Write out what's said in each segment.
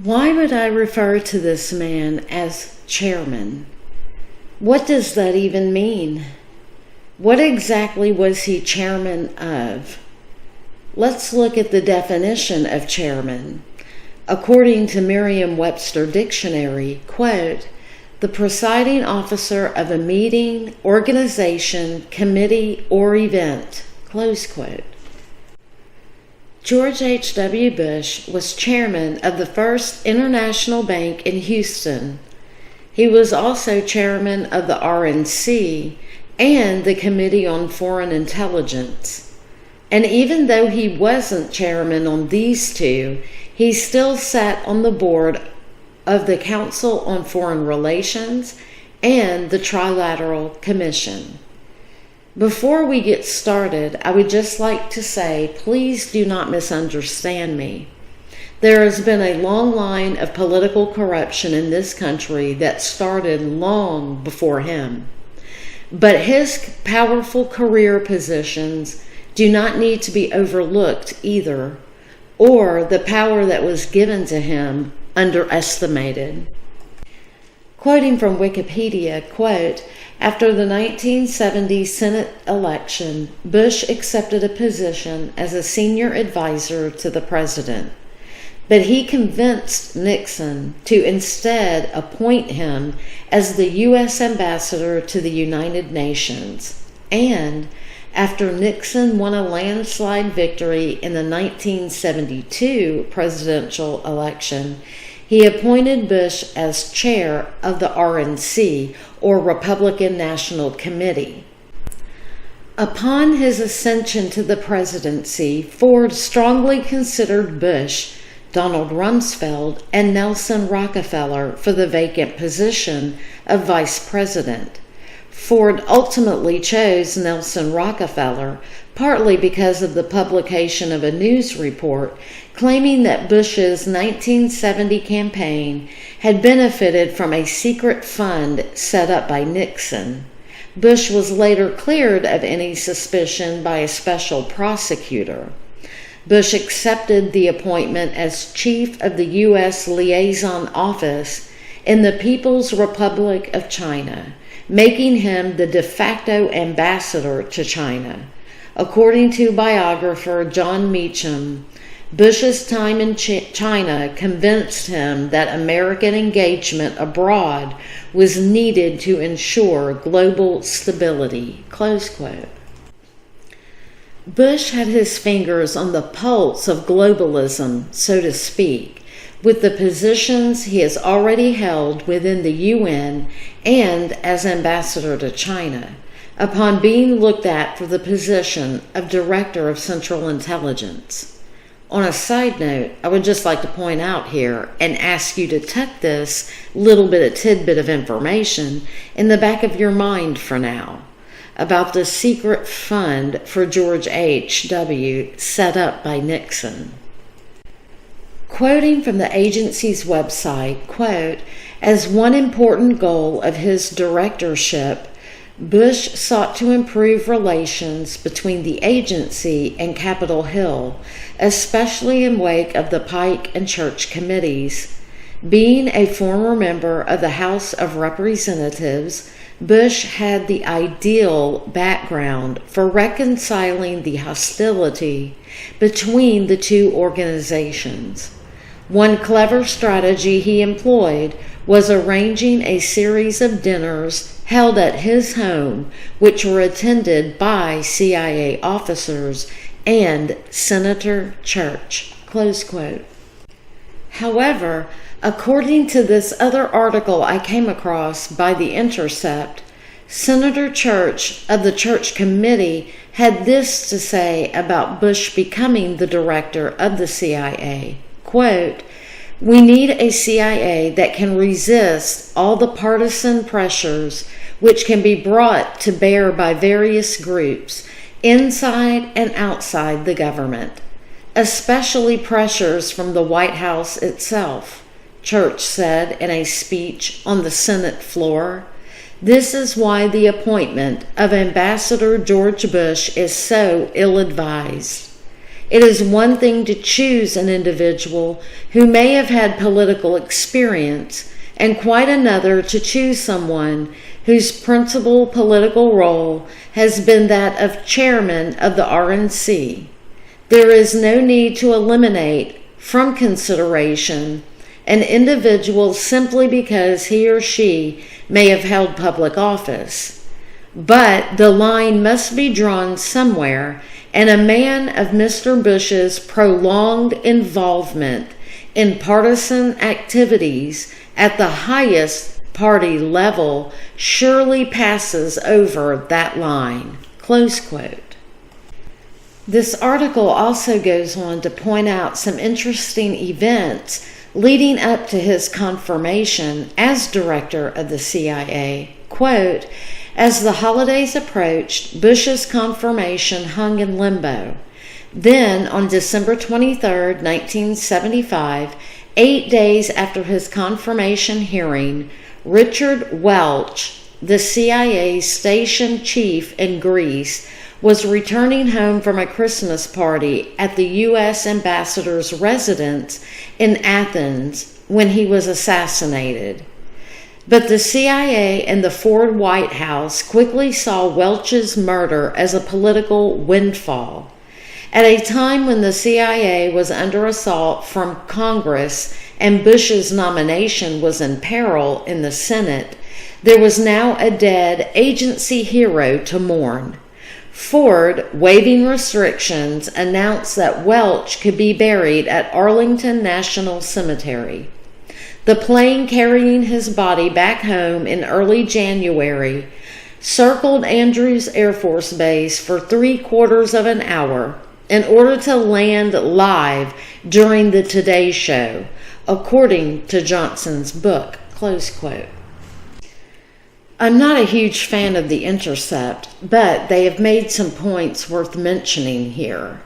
Why would I refer to this man as chairman? What does that even mean? What exactly was he chairman of? Let's look at the definition of chairman. According to Merriam-Webster Dictionary, quote, the presiding officer of a meeting, organization, committee, or event, close quote. George H.W. Bush was chairman of the First International Bank in Houston. He was also chairman of the RNC and the Committee on Foreign Intelligence. And even though he wasn't chairman on these two, he still sat on the board of the Council on Foreign Relations and the Trilateral Commission. Before we get started, I would just like to say, please do not misunderstand me. There has been a long line of political corruption in this country that started long before him. But his powerful career positions do not need to be overlooked either, or the power that was given to him underestimated. Quoting from Wikipedia, quote, after the 1970 Senate election, Bush accepted a position as a senior advisor to the president, but he convinced Nixon to instead appoint him as the U.S. ambassador to the United Nations. And after Nixon won a landslide victory in the 1972 presidential election, he appointed Bush as chair of the RNC, or Republican National Committee. Upon his ascension to the presidency, Ford strongly considered Bush, Donald Rumsfeld, and Nelson Rockefeller for the vacant position of vice president. Ford ultimately chose Nelson Rockefeller, partly because of the publication of a news report claiming that Bush's 1970 campaign had benefited from a secret fund set up by Nixon. Bush was later cleared of any suspicion by a special prosecutor. Bush accepted the appointment as chief of the U.S. Liaison Office in the People's Republic of China, making him the de facto ambassador to China. According to biographer John Meacham, Bush's time in China convinced him that American engagement abroad was needed to ensure global stability. Close quote. Bush had his fingers on the pulse of globalism, so to speak, with the positions he has already held within the UN and as ambassador to China, upon being looked at for the position of Director of Central Intelligence. On a side note, I would just like to point out here and ask you to tuck this little bit of tidbit of information in the back of your mind for now about the secret fund for George H.W. set up by Nixon. Quoting from the agency's website, quote, as one important goal of his directorship, Bush sought to improve relations between the agency and Capitol Hill, especially in wake of the Pike and Church committees. Being a former member of the House of Representatives, Bush had the ideal background for reconciling the hostility between the two organizations. One clever strategy he employed was arranging a series of dinners held at his home, which were attended by CIA officers and Senator Church. Close quote. However, according to this other article I came across by The Intercept, Senator Church of the Church Committee had this to say about Bush becoming the director of the CIA. Quote, we need a CIA that can resist all the partisan pressures which can be brought to bear by various groups inside and outside the government, especially pressures from the White House itself, Church said in a speech on the Senate floor. This is why the appointment of Ambassador George Bush is so ill-advised. It is one thing to choose an individual who may have had political experience, and quite another to choose someone whose principal political role has been that of chairman of the RNC. There is no need to eliminate from consideration an individual simply because he or she may have held public office. But the line must be drawn somewhere, and a man of Mr. Bush's prolonged involvement in partisan activities at the highest party level surely passes over that line." Close quote. This article also goes on to point out some interesting events leading up to his confirmation as director of the CIA. Quote, "As the holidays approached, Bush's confirmation hung in limbo. Then, on December 23, 1975, 8 days after his confirmation hearing, Richard Welch, the CIA station chief in Greece, was returning home from a Christmas party at the U.S. ambassador's residence in Athens when he was assassinated. But the CIA and the Ford White House quickly saw Welch's murder as a political windfall. At a time when the CIA was under assault from Congress and Bush's nomination was in peril in the Senate, there was now a dead agency hero to mourn. Ford, waiving restrictions, announced that Welch could be buried at Arlington National Cemetery. The plane carrying his body back home in early January circled Andrews Air Force Base for 3/4 of an hour in order to land live during the Today Show, according to Johnson's book." Close quote. I'm not a huge fan of The Intercept, but they have made some points worth mentioning here.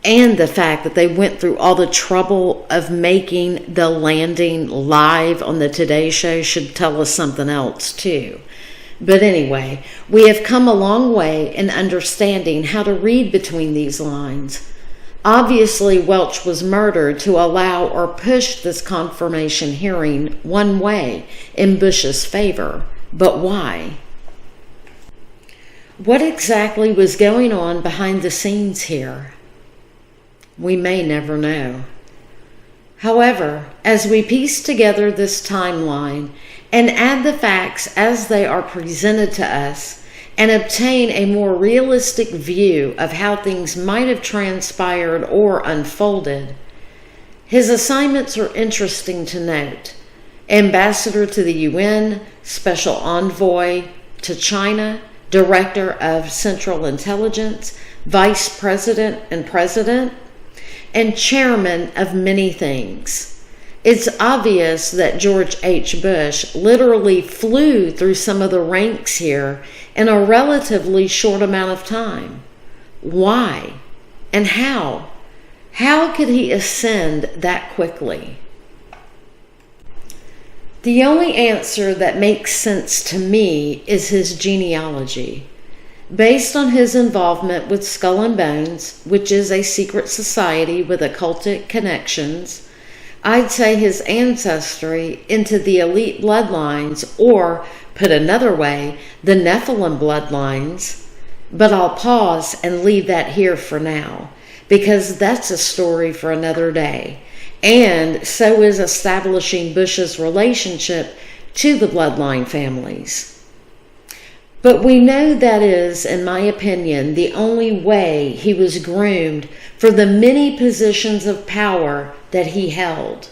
And the fact that they went through all the trouble of making the landing live on the Today Show should tell us something else too. But anyway, we have come a long way in understanding how to read between these lines. Obviously, Welch was murdered to allow or push this confirmation hearing one way, in Bush's favor. But why? What exactly was going on behind the scenes here? We may never know. However, as we piece together this timeline and add the facts as they are presented to us and obtain a more realistic view of how things might have transpired or unfolded, his assignments are interesting to note. Ambassador to the UN, Special Envoy to China, Director of Central Intelligence, Vice President and President, and Chairman of many things. It's obvious that George H. Bush literally flew through some of the ranks here in a relatively short amount of time. Why? And how? How could he ascend that quickly? The only answer that makes sense to me is his genealogy. Based on his involvement with Skull and Bones, which is a secret society with occultic connections, I'd say his ancestry into the elite bloodlines, or, put another way, the Nephilim bloodlines. But I'll pause and leave that here for now, because that's a story for another day. And so is establishing Bush's relationship to the bloodline families. But we know that is, in my opinion, the only way he was groomed for the many positions of power that he held.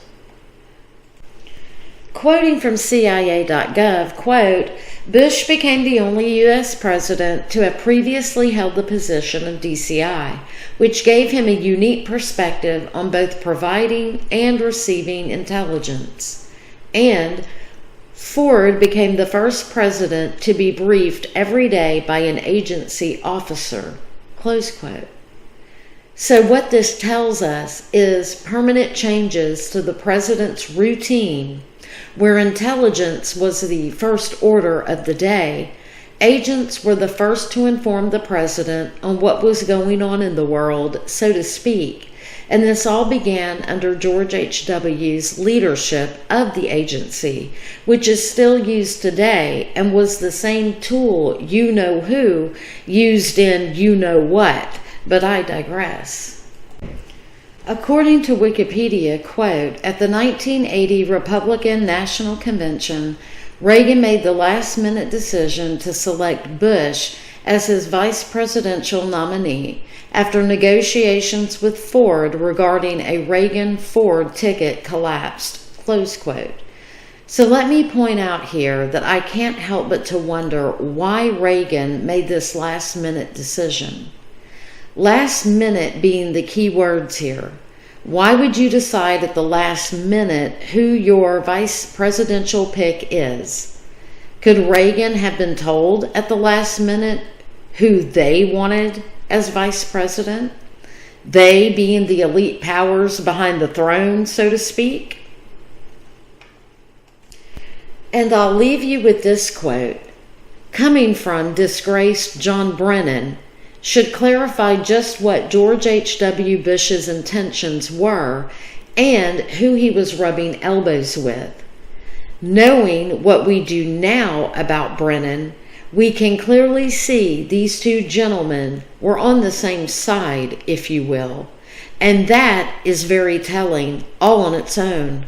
Quoting from CIA.gov, quote, "Bush became the only U.S. president to have previously held the position of DCI, which gave him a unique perspective on both providing and receiving intelligence. And Ford became the first president to be briefed every day by an agency officer." Close quote. So what this tells us is permanent changes to the president's routine, where intelligence was the first order of the day, Agents were the first to inform the president on what was going on in the world, so to speak, and this all began under George H.W.'s leadership of the agency, which is still used today and was the same tool you-know-who used in you-know-what, but I digress. According to Wikipedia, quote, at the 1980 Republican National Convention, Reagan made the last-minute decision to select Bush as his vice presidential nominee after negotiations with Ford regarding a Reagan-Ford ticket collapsed, close quote. So let me point out here that I can't help but to wonder why Reagan made this last-minute decision. Last minute being the key words here. Why would you decide at the last minute who your vice presidential pick is? Could Reagan have been told at the last minute who they wanted as vice president? They being the elite powers behind the throne, so to speak? And I'll leave you with this quote, coming from disgraced John Brennan, should clarify just what George H.W. Bush's intentions were and who he was rubbing elbows with. Knowing what we do now about Brennan, we can clearly see these two gentlemen were on the same side, if you will, and that is very telling all on its own.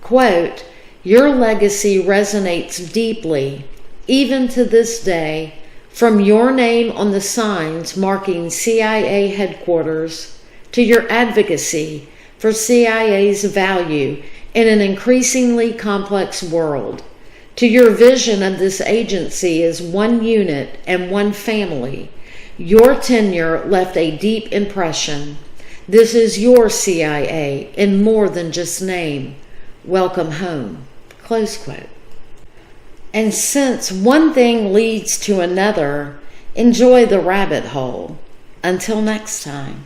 Quote, your legacy resonates deeply, even to this day, from your name on the signs marking CIA headquarters to your advocacy for CIA's value in an increasingly complex world, to your vision of this agency as one unit and one family. Your tenure left a deep impression. This is your CIA in more than just name. Welcome home. Close quote. And since one thing leads to another, enjoy the rabbit hole. Until next time.